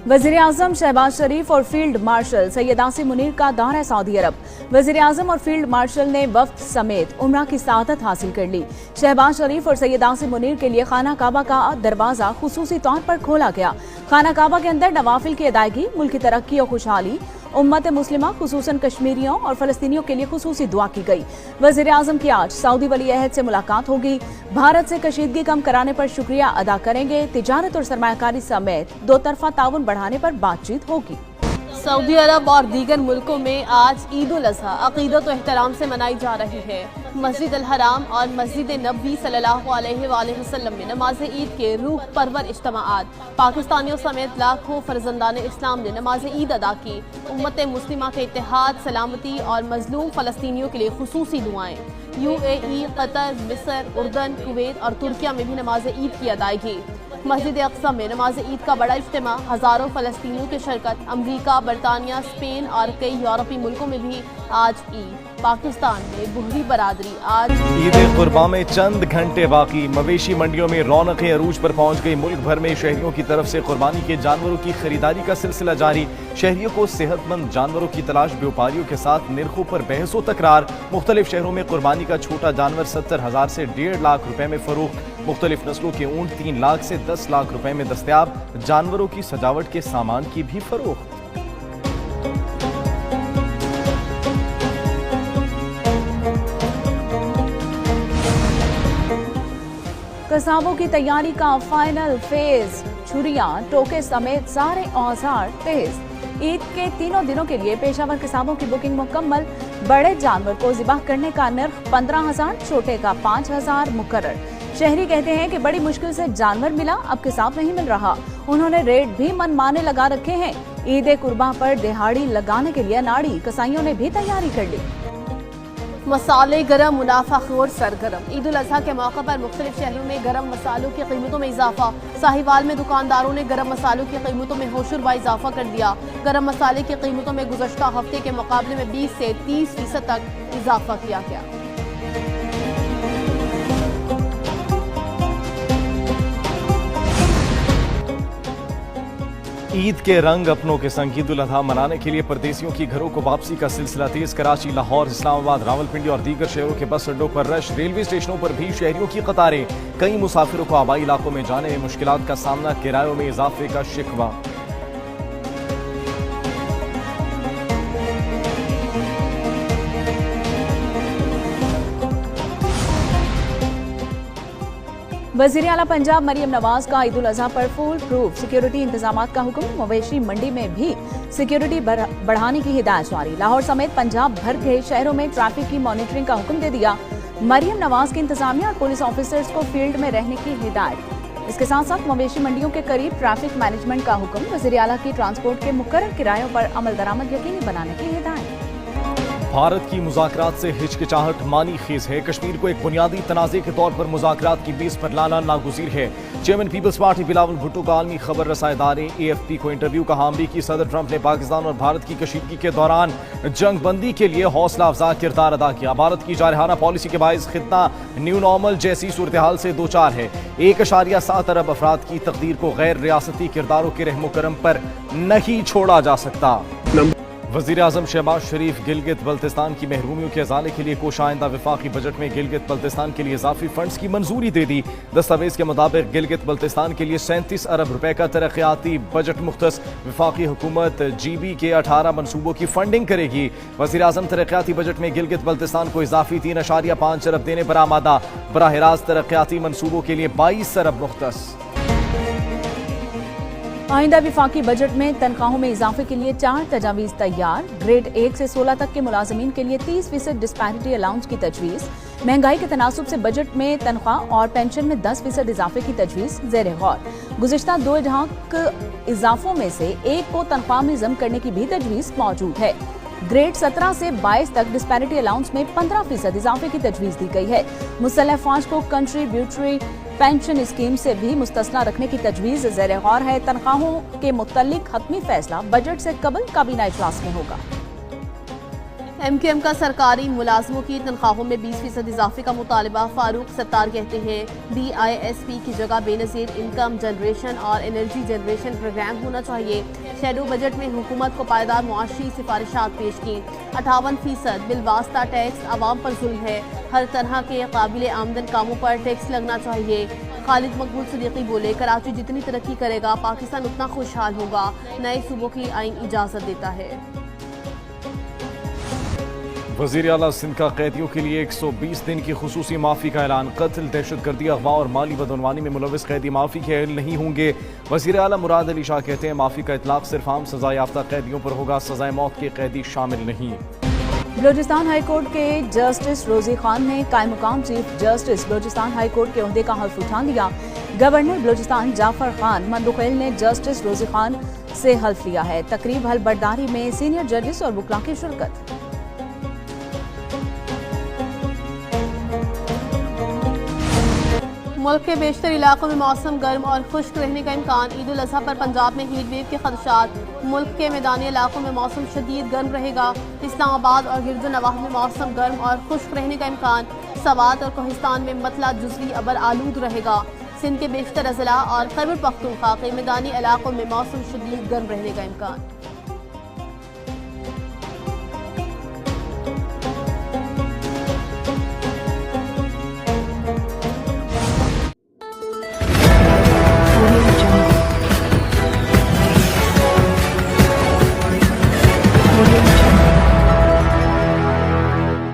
वज़ीर-ए-आज़म शहबाज शरीफ और field marshal Syed Asim Munir का दौरा सऊदी अरब। वज़ीर-ए-आज़म और फील्ड मार्शल ने वफ्द समेत उम्रा की सआदत हासिल कर ली। शहबाज शरीफ और सैयद आसिम मुनीर के लिए खाना काबा का दरवाजा खुसूसी तौर पर खोला गया। खाना काबा के अंदर नवाफिल की अदायगी, मुल्क की तरक्की और खुशहाली, उम्मत मुस्लिमा खुसूसन कश्मीरियों और फलस्तीनियों के लिए खुसूसी दुआ की गई। वज़ीर-ए-आज़म की आज सऊदी वली अहद से मुलाकात होगी। भारत से कशीदगी कम कराने पर शुक्रिया अदा करेंगे। तिजारत और सरमायाकारी समेत दो तरफा ताउन बढ़ाने पर बातचीत होगी। सऊदी अरब और दीगर मुल्कों में आज ईद उल अज़हा अक़ीदत और एहतराम से मनाई जा रही है। मस्जिद अल हराम और मस्जिद नबवी सल्लल्लाहु अलैहि वसल्लम में नमाज ईद के रूह परवर इज्तिमाआत, पाकिस्तानियों समेत लाखों फर्जंदान इस्लाम ने नमाज ईद अदा की। उम्मत मुस्लिमा के इत्तेहाद, सलामती और मजलूम फ़लस्तीनियों के लिए खुसूसी दुआएं। UAE, कतर, मिस्र, उर्दन, कुवैत और तुर्किया में भी नमाज ईद की अदायगी। मस्जिद अक्सा में नमाज ईद का बड़ा इज्तिमा, हज़ारों फ़लस्तीनियों की शिरकत। अमरीका, बरतानिया, स्पेन और कई यूरोपीय मुल्कों में भी आज ईद। पाकिस्तान में बुहरी बरादरी आज ईद कुर्बान में चंद घंटे बाकी। मवेशी मंडियों में रौनकें अरूज पर पहुंच गई। मुल्क भर में शहरियों की तरफ से कुर्बानी के जानवरों की खरीदारी का सिलसिला जारी। शहरियों को सेहतमंद जानवरों की तलाश, व्यापारियों के साथ निर्खों पर बहस व तकरार। मुख्तलिफ शहरों में कुर्बानी का छोटा जानवर 70,000 से 1.5 लाख रुपए में फरोख्त। मुख्तलिफ नस्लों के ऊंट 3 लाख से 10 लाख रुपए में दस्तयाब। जानवरों की सजावट के सामान की भी फरोख्त। कसाबों की तैयारी का फाइनल फेज। छुरियां, टोके समेत सारे औजार तेज। ईद के तीनों दिनों के लिए पेशावर कसाबों की बुकिंग मुकम्मल। बड़े जानवर को ज़िबाह करने का नर्ख 15,000, छोटे का 5,000 मुकर्रर। शहरी कहते हैं कि बड़ी मुश्किल से जानवर मिला, अब किसाब नहीं मिल रहा। उन्होंने रेट भी मनमाने लगा रखे हैं। ईद कुर्बान पर दिहाड़ी लगाने के लिए अनाड़ी कसाईयों ने भी तैयारी कर ली। मसाले गरम, मुनाफाखोर सरगरम। ईद उल अज़हा के मौके पर मुख्तलिफ शहरों में गरम मसालों की कीमतों में इजाफा। साहिवाल में दुकानदारों ने गरम मसालों की कीमतों में होशरुबा इजाफा कर दिया। गरम मसाले की कीमतों में गुज़श्ता हफ्ते के मुकाबले में 20 से 30% तक इजाफा किया गया। ईद के रंग अपनों के संग ईद उल अज़हा मनाने के लिए परदेसियों की घरों को वापसी का सिलसिला तेज। कराची, लाहौर, इस्लामाबाद, रावलपिंडी और दीगर शहरों के बस अड्डों पर रश। रेलवे स्टेशनों पर भी शहरियों की कतारें। कई मुसाफिरों को आबाई इलाकों में जाने में मुश्किलात का सामना। किरायों में इजाफे का शिकवा। वज़ीर आला पंजाब मरियम नवाज का ईद उल अज़हा पर फुल प्रूफ सिक्योरिटी इंतजामात का हुक्म। मवेशी मंडी में भी सिक्योरिटी बढ़ाने की हिदायत जारी। लाहौर समेत पंजाब भर के शहरों में ट्रैफिक की मॉनिटरिंग का हुक्म दे दिया। मरियम नवाज की इंतजामिया और पुलिस ऑफिसर्स को फील्ड में रहने की हिदायत। इसके साथ साथ मवेशी मंडियों के करीब ट्रैफिक मैनेजमेंट का हुक्म। वज़ीर आला की ट्रांसपोर्ट के मुकर्रर किरायों पर अमल दरामद यकीनी बनाने की हिदायत। भारत की मुज़ाकरात से हिचकिचाहट मानी खेज है। कश्मीर को एक बुनियादी तनाज़े के तौर पर मुज़ाकरात की बेस पर लाना नागुज़ीर है। चेयरमैन पीपल्स पार्टी बिलावल भुट्टो का आलमी खबर रसां इदारे AFP को इंटरव्यू का अमरीकी सदर ट्रंप ने पाकिस्तान और भारत की कशीदगी के दौरान जंग बंदी के लिए हौसला अफजा किरदार अदा किया। भारत की जारहाना पॉलिसी के बायस खित्ता न्यू नॉर्मल जैसी सूरत हाल से दो चार है। 1.7 अरब अफराद की तकदीर को गैर रियासती किरदारों के रहमो करम पर नहीं छोड़ा जा सकता। वज़ीर-ए-आज़म शहबाज शरीफ गिलगित बल्तिस्तान की महरूमियों के अजाले के लिए कोश आइंदा वफाकी बजट में गिलगित बल्तिस्तान के लिए इजाफी फंड्स की मंजूरी दे दी। दस्तावेज के मुताबिक गिलगित बल्तिस्तान के लिए 37 अरब रुपए का तरक्याती बजट मुख्तस। वफाकी हुकूमत GB के 18 मनसूबों की फंडिंग करेगी। वज़ीर-ए-आज़म तरक्याती बजट में गिलगित बल्तिस्तान को इजाफी 3.5 अरब देने पर आमादा। बराह रास्त तरक्याती मनसूबों के लिए 22 अरब मुख्तस। आइंदा विफाकी बजट में तनख्वाहों में इजाफे के लिए 4 तजावीज़ तैयार। ग्रेड 1 से 16 तक के मुलाजमीन के लिए 30% डिस्पैरिटी अलाउंस की तजवीज़। महंगाई के तनासुब से बजट में तनख्वाह और पेंशन में 10% इजाफे की तजवीज़ ज़ेर गौर। गुज़िश्ता 2 इजाफों में से एक को तनख्वाह में ज़म करने की भी तजवीज़ मौजूद है। ग्रेड 17 से 22 तक डिस्पैरिटी अलाउंस में 15% इजाफे की तजवीज़ दी गई है। मुसल्लह फौज को कंट्रीब्यूटरी पेंशन स्कीम से भी मुस्तस्ना रखने की तजवीज़ ज़ेर गौर है। तनख्वाहों के मुतल्लिक हतमी फैसला बजट से कबल काबीना इजलास में होगा। MQM का सरकारी मुलाजमों की तनख्वाहों में 20% इजाफे का मुतालबा। फारूक सत्तार कहते हैं BISP की जगह बेनज़ीर इनकम जनरेशन और एनर्जी जनरेशन प्रोग्राम होना चाहिए। शेडो बजट में हुकूमत को पायदार मुआशी सिफारिशात पेश की। 58% बिलवास्ता टैक्स आवाम पर जुल्म है। हर तरह के काबिल आमदन कामों पर टैक्स लगना चाहिए। खालिद मकबूल सिद्दीकी बोले कराची जितनी तरक्की करेगा पाकिस्तान उतना खुशहाल होगा। नए सूबों की आइन इजाज़त देता है। वज़ीर आला सिंध का कैदियों के लिए 120 दिन की खुसूसी माफ़ी का ऐलान। कत्ल, दहशतगर्दी, अगवा और माली बदعنوانی में मुलविस कैदी माफ़ी के अहल नहीं होंगे। वज़ीर आला मुराद अली शाह कहते हैं माफ़ी का इतलाक़ सिर्फ आम सज़ा याफ्ता कैदियों पर होगा, सज़ाए मौत के कैदी शामिल नहीं। बलूचिस्तान हाई कोर्ट के जस्टिस रोजी खान ने कायम मुकाम chief justice Balochistan high court के ओहदे का हल्फ उठा लिया। गवर्नर बलूचिस्तान जाफर खान मंदुखैल ने जस्टिस रोजी खान से हल्फ लिया है। तकरीब हल्फ बर्दारी में सीनियर जजेस और वकला की शिरकत। मुल्क के बेशतर इलाकों में मौसम गर्म और खुश्क रहने का इम्कान। ईद उल अज़हा पर पंजाब में हीट वेव के खदशात। मुल्क के मैदानी इलाकों में मौसम शदीद गर्म रहेगा। इस्लामाबाद और गिरद नवाह में मौसम गर्म और खुश्क रहने का इम्कान। सवात और कोहिस्तान में मतला जुज़वी अबर आलूद रहेगा। सिंध के बेशतर अज़ला और खैबर पख्तूनख्वा के मैदानी इलाकों में मौसम शदीद गर्म रहने का इम्कान।